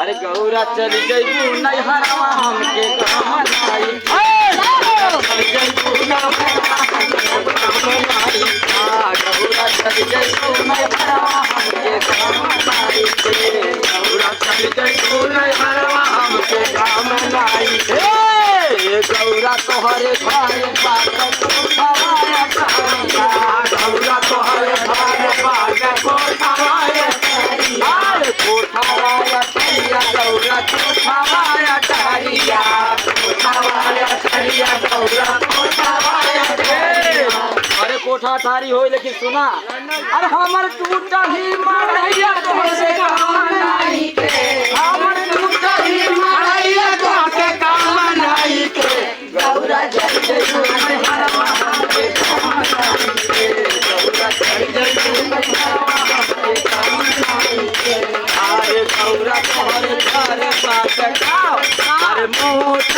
अरे गौरा चली जइबू नहीं हरवा हमके काम नाई चली जइबू नहीं गौरा चली जइबू नहीं हरवा हमके काम नाई गौरा चली जइबू नहीं हरवा हमके काम नाई गौरा तोहरे भारे बात कोठावाया टहरिया गौरा तोहरे भारे बात कोठावाया कोठावाया टहरिया गौरा कोठावाया टहरिया कोठावाया टहरिया गौरा कोठावाया टहरिया। अरे कोठा ठारी हो लेकिन सुना अरे हमर टूटा ही मारैया तोहसे काम नाई के हमर टूटा ही मारैया तोहके काम नाई के गौरा जय जय नहीं हरवा हमके काम नाई के गौरा जय जय नहीं हरवा हमके काम नाई के अरे गौरा तोहरे घरे बात गाओ अरे मोट